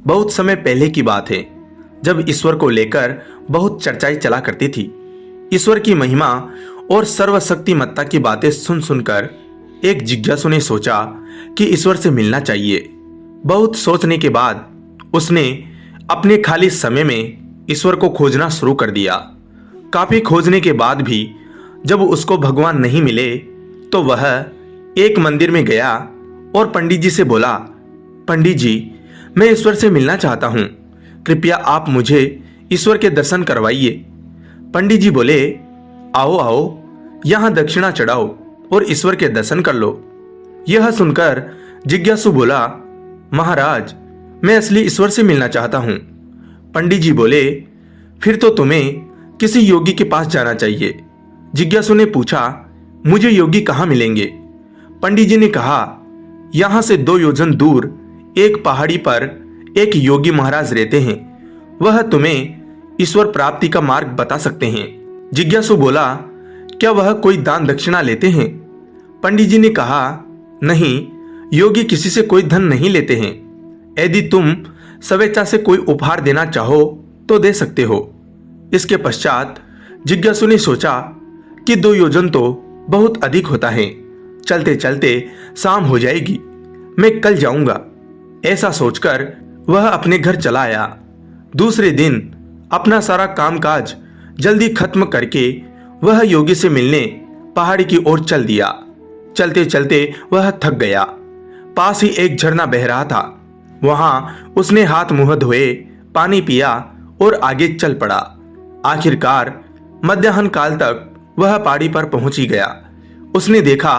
बहुत समय पहले की बात है, जब ईश्वर को लेकर बहुत चर्चाएं चला करती थी। ईश्वर की महिमा और सर्वशक्तिमत्ता की बातें सुन सुनकर एक जिज्ञासु ने सोचा कि ईश्वर से मिलना चाहिए। बहुत सोचने के बाद उसने अपने खाली समय में ईश्वर को खोजना शुरू कर दिया। काफी खोजने के बाद भी जब उसको भगवान नहीं मिले तो वह एक मंदिर में गया और पंडित जी से बोला, पंडित जी, मैं ईश्वर से मिलना चाहता हूँ, कृपया आप मुझे ईश्वर के दर्शन करवाइए। पंडित जी बोले, आओ आओ, यहाँ दक्षिणा चढ़ाओ और ईश्वर के दर्शन कर लो। यह सुनकर जिज्ञासु बोला, महाराज, मैं असली ईश्वर से मिलना चाहता हूँ। पंडित जी बोले, फिर तो तुम्हें किसी योगी के पास जाना चाहिए। जिज्ञासु ने पूछा, मुझे योगी कहाँ मिलेंगे? पंडित जी ने कहा, यहाँ से 2 योजन दूर एक पहाड़ी पर एक योगी महाराज रहते हैं। वह तुम्हें ईश्वर प्राप्ति का मार्ग बता सकते हैं। जिज्ञासु बोला, क्या वह कोई दान दक्षिणा लेते हैं? पंडित जी ने कहा, नहीं, योगी किसी से कोई धन नहीं लेते हैं। यदि तुम स्वेच्छा से कोई उपहार देना चाहो तो दे सकते हो। इसके पश्चात जिज्ञासु ने सोचा कि 2 योजन तो बहुत अधिक होता है, चलते चलते शाम हो जाएगी, मैं कल जाऊंगा। ऐसा सोचकर वह अपने घर चला आया। दूसरे दिन अपना सारा कामकाज जल्दी खत्म करके वह योगी से मिलने पहाड़ी की ओर चल दिया। चलते चलते वह थक गया। पास ही एक झरना बह रहा था। वहां उसने हाथ मुंह धोए, पानी पिया और आगे चल पड़ा। आखिरकार मध्याह्न काल तक वह पहाड़ी पर पहुंच ही गया। उसने देखा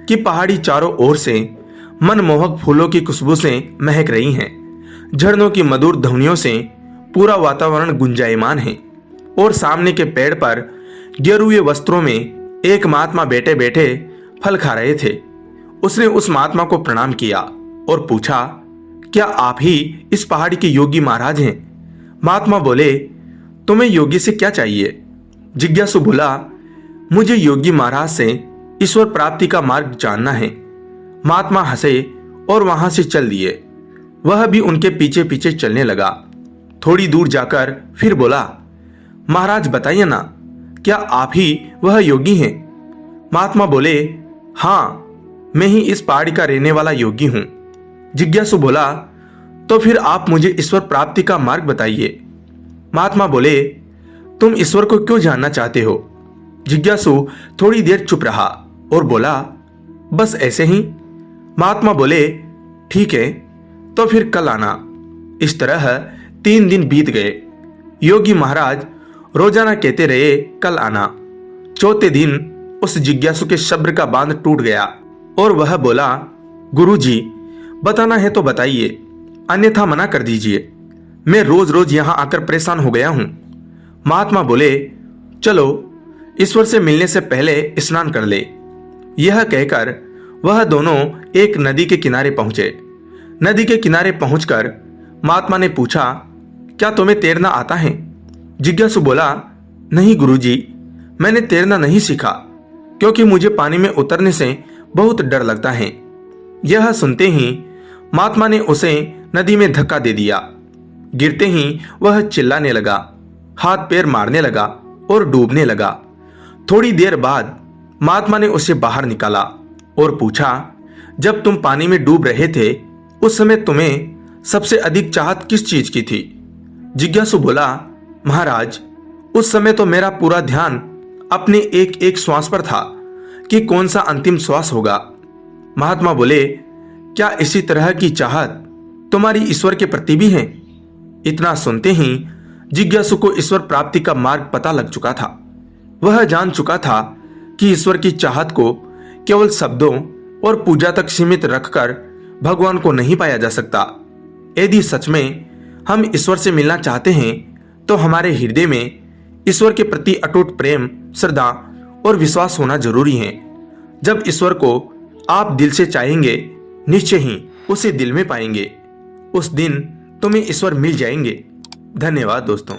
कि पहाड़ी चारों ओर से मनमोहक फूलों की खुशबू से महक रही हैं। झरनों की मधुर ध्वनियों से पूरा वातावरण गुंजायमान है और सामने के पेड़ पर गेरुए वस्त्रों में एक महात्मा बैठे बैठे फल खा रहे थे। उसने उस महात्मा को प्रणाम किया और पूछा, क्या आप ही इस पहाड़ी के योगी महाराज हैं? महात्मा बोले, तुम्हें योगी से क्या चाहिए? जिज्ञासु बोला, मुझे योगी महाराज से ईश्वर प्राप्ति का मार्ग जानना है। महात्मा हंसे और वहां से चल दिए। वह भी उनके पीछे पीछे चलने लगा। थोड़ी दूर जाकर फिर बोला, महाराज बताइए ना, क्या आप ही वह योगी हैं? महात्मा बोले, हाँ, मैं ही इस पहाड़ी का रहने वाला योगी हूं। जिज्ञासु बोला, तो फिर आप मुझे ईश्वर प्राप्ति का मार्ग बताइए। महात्मा बोले, तुम ईश्वर को क्यों जानना चाहते हो? जिज्ञासु थोड़ी देर चुप रहा और बोला, बस ऐसे ही। महात्मा बोले, ठीक है, तो फिर कल आना। इस तरह 3 दिन बीत गए। योगी महाराज रोजाना कहते रहे, कल आना। चौथे दिन उस जिज्ञासु के सब्र का बांध टूट गया और वह बोला, गुरुजी, बताना है तो बताइए, अन्यथा मना कर दीजिए। मैं रोज रोज यहां आकर परेशान हो गया हूं। महात्मा बोले, चलो ईश्वर से मिलने से पहले स्नान कर ले। यह कहकर वह दोनों एक नदी के किनारे पहुंचे। नदी के किनारे पहुंचकर महात्मा ने पूछा, क्या तुम्हें तैरना आता है? जिज्ञासु बोला, नहीं गुरुजी, मैंने तैरना नहीं सीखा, क्योंकि मुझे पानी में उतरने से बहुत डर लगता है। यह सुनते ही महात्मा ने उसे नदी में धक्का दे दिया। गिरते ही वह चिल्लाने लगा, हाथ पैर मारने लगा और डूबने लगा। थोड़ी देर बाद महात्मा ने उसे बाहर निकाला और पूछा, जब तुम पानी में डूब रहे थे उस समय तुम्हें सबसे अधिक चाहत किस चीज की थी? जिज्ञासु बोला, महाराज, उस समय तो मेरा पूरा ध्यान अपने एक एक श्वास पर था कि कौन सा अंतिम श्वास होगा। महात्मा बोले, क्या इसी तरह की चाहत तुम्हारी ईश्वर के प्रति भी है? इतना सुनते ही जिज्ञासु को ईश्वर प्राप्ति का मार्ग पता लग चुका था। वह जान चुका था कि ईश्वर की चाहत को केवल शब्दों और पूजा तक सीमित रखकर भगवान को नहीं पाया जा सकता। यदि सच में हम ईश्वर से मिलना चाहते हैं तो हमारे हृदय में ईश्वर के प्रति अटूट प्रेम, श्रद्धा और विश्वास होना जरूरी है। जब ईश्वर को आप दिल से चाहेंगे, निश्चय ही उसे दिल में पाएंगे। उस दिन तुम्हें ईश्वर मिल जाएंगे। धन्यवाद दोस्तों।